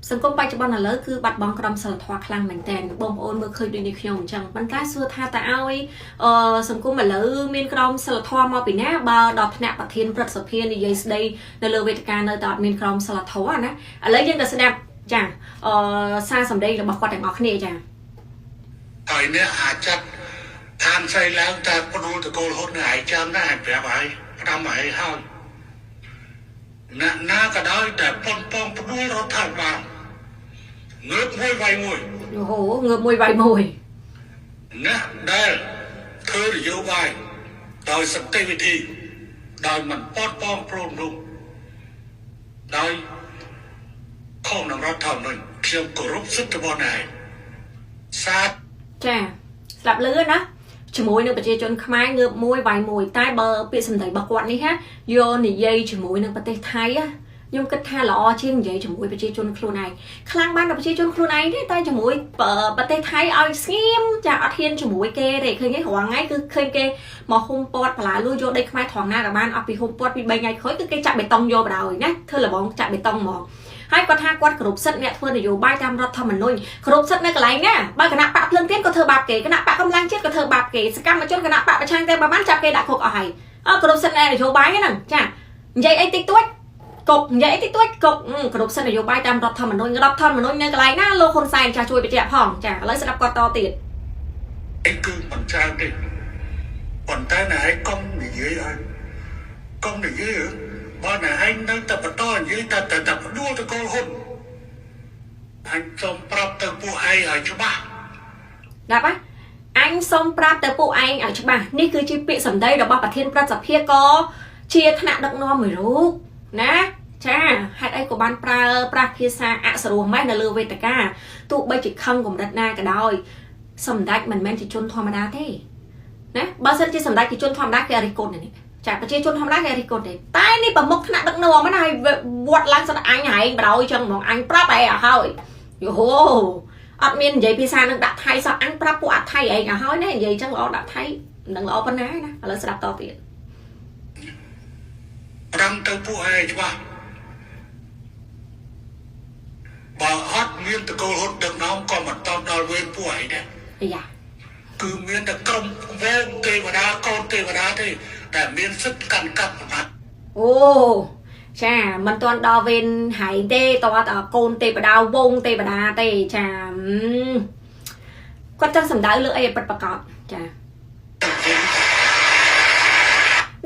សង្គមបច្ចុប្បន្នឥឡូវគឺបាត់បង់ក្រមសីលធម៌ខ្លាំងមែនតើបងប្អូនមើលឃើញដូចនេះខ្ញុំអញ្ចឹងប៉ុន្តែសួរថាតើឲ្យសង្គមឥឡូវមានក្រមសីលធម៌មកពីណាបើដល់ថ្នាក់ប្រធានព្រឹទ្ធសភានិយាយស្ដីនៅលើវេទិកានៅតែអត់មានក្រមសីលធម៌ណាឥឡូវយើងទៅស្ដាប់ចាសារសម្ដីរបស់គាត់ទាំងអស់គ្នាចាហើយនេះអាចចាត់ឋានស្អីឡើងតែផ្ដួលតកូលហត់នៅឯចាំដែរប្រាប់ហើយផ្ដាំឲ្យហើយណាក៏ដោយតែប៉ុនប៉ងផ្ដួលរដ្ឋាភិបាលងើបមួយវាយមួយអូហូងើបមួយវាយមួយណាដែលធ្វើនយោបាយដោយសន្តិវិធីដោយមិនប៉ុនប៉ងព្រមរុំដោយខុសនឹងរដ្ឋធម្មនុញ្ញខ្ញុំគោរពសិទ្ធិរបស់អ្នកសាទចាស្ដាប់លឺណាជាមួយនឹងប្រជាជនខ្មែរងើបមួយវាយមួយតែបើពាក្យសម្ដីរបស់គាត់នេះហាយកនិយាយជាមួយនឹងប្រទេសថៃខ្ញុំគិតថាល្អជាងនិយាយជាមួយប្រជាជនខ្លួនឯងខ្លាំងបានដល់ប្រជាជនខ្លួនឯងទេតែជាមួយប្រទេសថៃឲ្យស្ងៀមចាអត់ហ៊ានជាមួយគេទេឃើញទេរាល់ថ្ងៃគឺឃើញគេមកហុំព័ទ្ធបន្លាលួយកដីខ្មែរត្រង់ណាក៏បានអត់ពីហុំព័ទ្ធពី3ថ្ងៃក្រោយគឺគេចាក់បេតុងយកបដ ாய் ណាធ្វើលបងចាក់បេតុងហ្មងហើយគាត់ថាគាត់គ្រប់សិទ្ធិអ្នកធ្វើនយោបាយតាមរដ្ឋធម្មនុញ្ញគ្រប់សិទ្ធិនៅកន្លែងណាបើគណៈបកភ្លឹងទៀនក៏ធ្វើបាបគេគណៈបកកម្លាំងជាតិក៏ធ្វើបាបគេសកម្មជនគណៈបកប្រឆាំងតែប្រហែលចាប់គេដាក់គុកអស់ហើយគ្រប់សិទ្ធិនយោបាយហ្នឹងចានិយាយអីតិចតួចកុកនិយាយអីតិចតួចកុកគ្រប់សិទ្ធិនយោបាយតាមរដ្ឋធម្មនុញ្ញរដ្ឋធម្មនុញ្ញនៅកន្លែងណាលោកហ៊ុនសែនចាជួយបញ្ជាក់ផងចាឥឡូវស្ដាប់គាត់តទៀតអីគឺមិនច្រើនទេប៉ុន្តែណែឯងកុំនិយាយឲ្យកុំនិយាយបើណែឯងនៅតែបន្តនិយាយតែផ្ដួលតកូលហ៊ុនអញសូមប្រាប់ទៅពួកឯងឲ្យច្បាស់ដាក់ណាអញសូមប្រាប់ទៅពួកឯងឲ្យច្បាស់នេះគឺជាពាក្យសម្ដីរបស់ប្រធានព្រឹទ្ធសភាក៏ជាថ្នាក់ដឹកនាំមួយរូបណាចាហេតុអីក៏បានប្រើប្រាស់ភាសាអសរោះម៉េះនៅលើវេទិកាទោះបីជាខឹងកម្រិតណាក៏ដោយសម្ដេចមិនមែនជាជនធម្មតាទេណាបើសិនជាសម្ដេចជាជនធម្មតាគេរិះគន់នេះចាប្រជាជនធម្មតាគេរិះគន់ទេតែនេះប្រមុខថ្នាក់ដឹកនាំហ្នឹងហើយវត្តឡើងស្ដាប់អញហែងបដ ாய் ចឹងហ្មងអញប្រាប់ឯងឲ្យហើយយូហូអត់មាននិយាយភាសានឹងដាក់ថៃសោះអញប្រាប់ពួកអត់ថៃឯងឲ្យហើយណានិយាយចឹងល្អដាក់ថៃមិនដឹងល្អប៉ុណ្ណាណាឥឡូវស្ដាប់តទៀតប្រាំទៅពួកឯងច្បាស់បើអត់មានតកូលហ៊ុនដឹកនាំក៏មិនតន់ដល់វេនពួកឯងដែរអាយ៉ាគឺមានតែក្រុមវងទេវតាកូនទេវតាទេតែមានសិទ្ធិកាន់កាប់ប្រមាថអូចាមិនទាន់ដល់វេនហៃទេតើកូនទេវតាវងទេវតាទេចាគាត់ចង់សម្ដៅលើអីពិតប្រាកដចា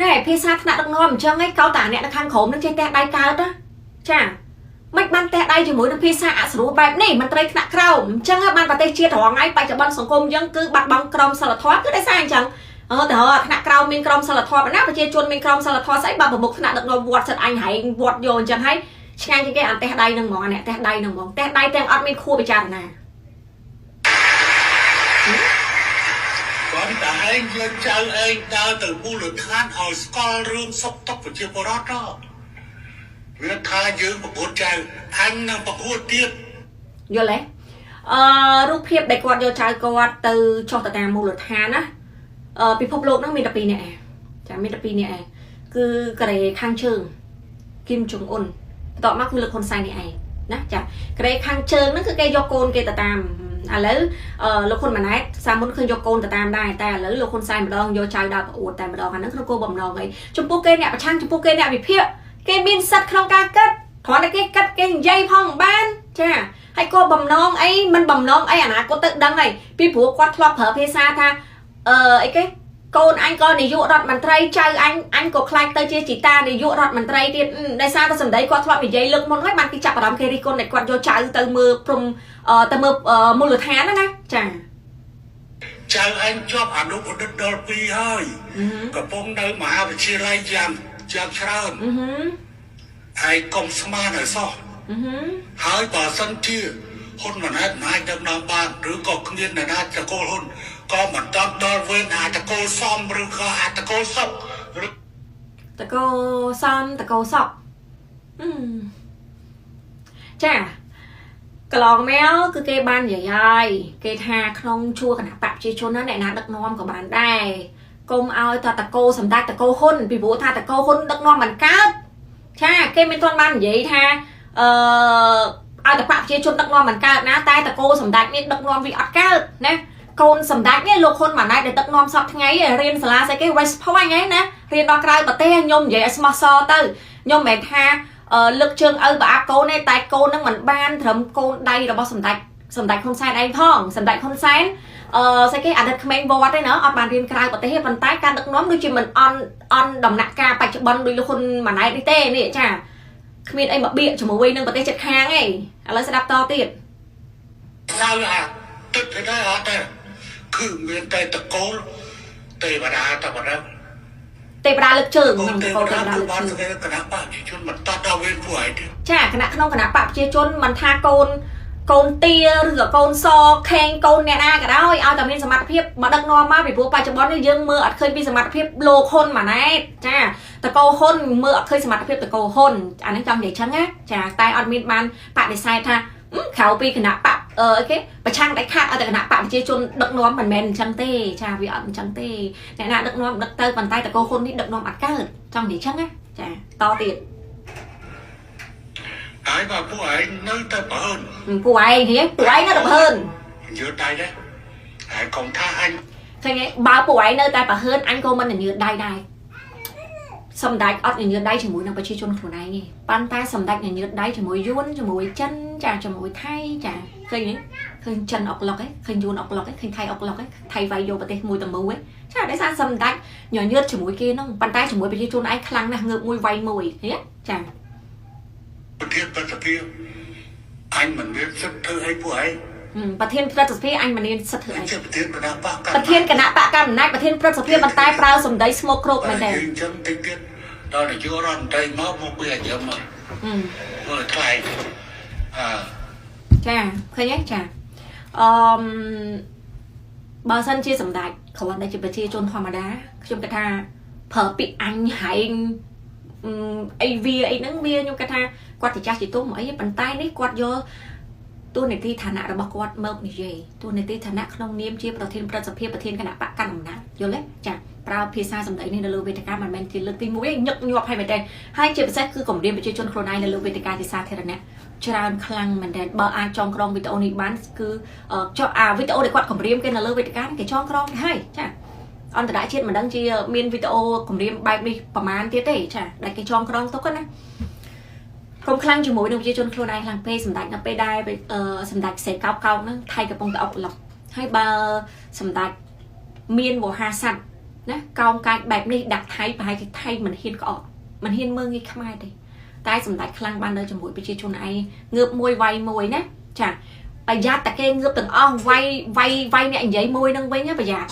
ណែភាសាថ្នាក់ដឹកនាំអញ្ចឹងឯងកោតតាអ្នកនៅខាងក្រោមនឹងចេះតែដៃកើតណាចាមិនបានតែដៃជាមួយនឹងភាសាអសរោះបែបនេះមិនត្រីថ្នាក់ក្រោមអញ្ចឹងបានប្រទេសជាតិរងថ្ងៃបច្ចុប្បន្នសង្គមយើងគឺបាត់បង់ក្រមសីលធម៌គឺដោយសារអញ្ចឹងទៅថ្នាក់ក្រោមមានក្រមសីលធម៌ណាប្រជាជនមានក្រមសីលធម៌ស្អីបើប្រមុខថ្នាក់ដឹកនាំវត្តសិតអញហែងវត្តយកអញ្ចឹងហើយឆ្ងាញ់ជាងគេអានតេះដៃនឹងហ្មងអាអ្នកតេះដៃនឹងហ្មងតេះដៃទាំងអត់មានខួរពិចារណាគាត់តែឯងយើងចៅឯងដើរទៅមូលដ្ឋានឲ្យស្គាល់រឿងសុខទុក្ខប្រជាពលរដ្ឋទៅវាថាយើងប្រកួតចៅអញនឹងប្រកួតទៀតយល់ទេរូបភាពដែលគាត់យកចៅគាត់ទៅចុះទៅតាមមូលដ្ឋានណាពិភពលោកហ្នឹងមានតែ2នាក់ឯងចាមានតែ2នាក់ឯងគឺកូរ៉េខាងជើងគីមចុងអ៊ុនបន្ទាប់មកគឺលោកហ៊ុនសែននេះឯងណាចាកូរ៉េខាងជើងហ្នឹងគឺគេយកកូនគេទៅតាមឥឡូវលោកហ៊ុនម៉ាណែតសាមុនឃើញយកកូនទៅតាមដែរតែឥឡូវលោកហ៊ុនសែនម្ដងយកចៅដើរប្រអួតតែម្ដងអាហ្នឹងក្នុងគោលបំណងអីចំពោះគេអ្នកប្រឆាំងចំពោះគេអ្នកវិភាគគេមានសិទ្ធិក្នុងការគិតគ្រាន់តែគេគិតគេនិយាយផងបានចាហើយគោលបំណងអីមិនបំណងអីអនាគតទៅដឹងហើយពីព្រោះគាត់ធ្លាប់ប្រើភាសាថាអីគេកូនអញក៏នាយករដ្ឋមន្ត្រីចៅអញក៏ខ្លាចទៅជាជីតានាយករដ្ឋមន្ត្រីទៀតដោយសារតែសម្ដីគាត់ធ្លាប់និយាយលើកមុនហើយបានគេចាប់អារម្មណ៍គេរិះគន់តែគាត់យកចៅទៅមើលព្រំទៅមើលមូលដ្ឋានណាចាចៅអញជាប់អនុឧត្តរដល់2ហើយកំពុងនៅមហាវិទ្យាល័យយ៉ាងច្រើនហើយកុំស្មានឲ្យសោះហើយបើសិនជាហ៊ុនម៉ាណែតអាចដឹកនាំបានឬក៏គ្មានអ្នកណាតកូលហ៊ុនក៏មិនតាន់ដល់វេនអាចតកូលសំឬក៏អាចតកូលសុកតកូលសំតកូលសុកចាកន្លងមកគឺគេបាននិយាយហើយគេថាក្នុងជួរគណៈបកប្រជាជនណាអ្នកណាដឹកនាំក៏បានដែរកុំឲ្យតកូលសម្ដេចតកូលហ៊ុនពីព្រោះថាតកូលហ៊ុនដឹកនាំមិនកើតចាគេមិនទាន់បាននិយាយថា ai tập bạc chia chôn đắc non mình cao ná tay ta cô sầm đạch nè đắc non vì ắt cao nè con sầm đạch nè lục khôn mà này để đắc non sọt ngay riêng sala sẽ cái West Point ấy nè riêng đo cày bờ tê nhôm vậy smart so tư nhôm mệt ha lực trường bà cô này tay cô nó mình ban thầm cô đây là bao sầm đạch không sai đây phong sầm đạch không sai sẽ cái ảnh comment vô đấy nữa ở bàn riêng cày bờ tê bàn tay can đắc non đôi chuyện mình on đồng nạc ca bạch bần đôi lục khôn mà này đi tê nè chả miền anh bật bịa cho một quên nâng bật tay chật khang ấy lấy sẽ đáp to tiền sao à tức thế đó hả ta cứ miền tây ta cố tây bà đá ta bà đá tây bà đá lực trường tây bà đá lực trường cái nắp bạc chỉ chôn mình ta đau bên phổi đi chả cái nắp không cái nắp bạc chỉ chôn mình tha côn tia rửa côn so khen côn nè na cái đó ơi ao tầm miền sầm mặt phiếp mà đăng no má bị bố pa cho bón đi dương mưa khơi bị sầm mặt phiếp lô khôn mà này chảตะโกhôn mưa khơi sầm mặt phiếpตะโกhônอันนั้นจำเดี๋ยวฉันนะchả tai on miền banปะได้ใส่ท่าเขาปีขนาดปะcái ประช่างได้ค่าเอาแต่ขนาดปะchỉ chôn đắcน้อมมันแมนจังเต้ชาวิอันจังเต้แต่น่ะđắcน้อมđắcเตยbàn tayตะโกhônนี่đắcน้อมอัดก้าtrongเดี๋ยวฉันนะchả to tiền ai mà phụ ấy nơi ta bờ hơn phụ ấy nó độc hơn nhớ đây đấy ai còn tha anh thế nghe bao phụ ấy nơi ta bờ hơn anh cô mình là nhớ đây sầm đạch ọt nhớ đây chỉ mũi nào phải chi chôn khổ này nghe bàn tay sầm đạch nhớ đây chỉ mũi yun chỉ mũi chân chả chỉ mũi thay chả khơi nhé khơi chân ọc lọc ấy khơi yun ọc lọc ấy khơi thay ọc lọc ấy thay vai vô bờ tay mũi tầm mũi ấy chả để sao sầm đạch nhỏ nhớ chỉ mũi kia nó bàn tay chỉ mũi phải chi chôn ấy khăng nè ngược mũi vai mũi thế chả thiên bất tập phiêu anh mình biết rất thơ hay phụ ấy ประเทศประเทศอันมันเนี่ยสะเทือนป ประ ระเทศคณะปะกันนายประเทศประเทศมันตายเปล่าสมได้สโมกโครกมันแดง đó là chưa ron đây máu một bia giờ mà vừa thay จ้าเคยยังจ้าบาซันเชี่ยสมได้เขาว่าได้จะประเทศจนธรรมดาชมกระทาเผอปิดอันหายไอเวียไอนังเวียยมกระทากวาดติจ้าจิตตุ้มไอ้ปันใต้นี่กวาดโยตัวในที่ฐานะเราบอกว่าเมื่อนี่เจตัวในที่ฐานะขนมเนียมเชี่ยประเทศประเทศประเทศขณะปะกันนะโยเล็กจ้าปลาพิซซ่าสมัยนี้ในรูเวติกามันเป็นที่เลือกตีมุ้ยหยกหยวกให้มันได้ให้เจ็บแซ่คือกลุ่มเรียนไปช่วยชนโครนายในรูเวติกาที่ซาเทระเนี่ยชราญคลังมันได้บาอาจองกรองวิดีโอนี้บ้านคือchoวิดีโอเด็กวัดกลุ่มเรียนกันในรูเวติกาที่ช่องกรองให้จ้าอันแต่ได้เช่นมันดังเชียมีนวิดีโอกลุ่มเรียนใบมีประมาณเท่าไหร่จ้าได้กี่ช่องกรองทุกคนนะกรมคลังจมูกนึกจะจนโครนายคลังเป้สำดักนับไปได้ไปสำดักเสกเก่าๆนั่งไทยกับปงตะออกหลอกให้บาสำดักมีนบัวหาสัตนะกองการแบบนี้ดักไทยไปไทยมันเฮียนก็ออกมันเฮียนเมืองงี้ขมายเลยใต้สำดักคลังบ้านเลยจมูกไปเชี่ยชนไอเงือบมวยไวมวยนะจ้าไปยัดตะเกียงเงือบตึงอ้อไวเนี่ยใหญ่มวยนั่งไว้เนี่ยไปยัด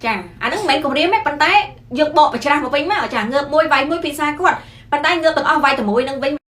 จ้าอันนั้นไม่กลุ่มเรียนไม่ปันเต้ยกโบไปชนะมาเป็นมั้ยจ้าเงือบมวยไวมวยปีศาจก่อนปันเต้ยเงือบตึงอ้อไวแต่มวยนั่งไว้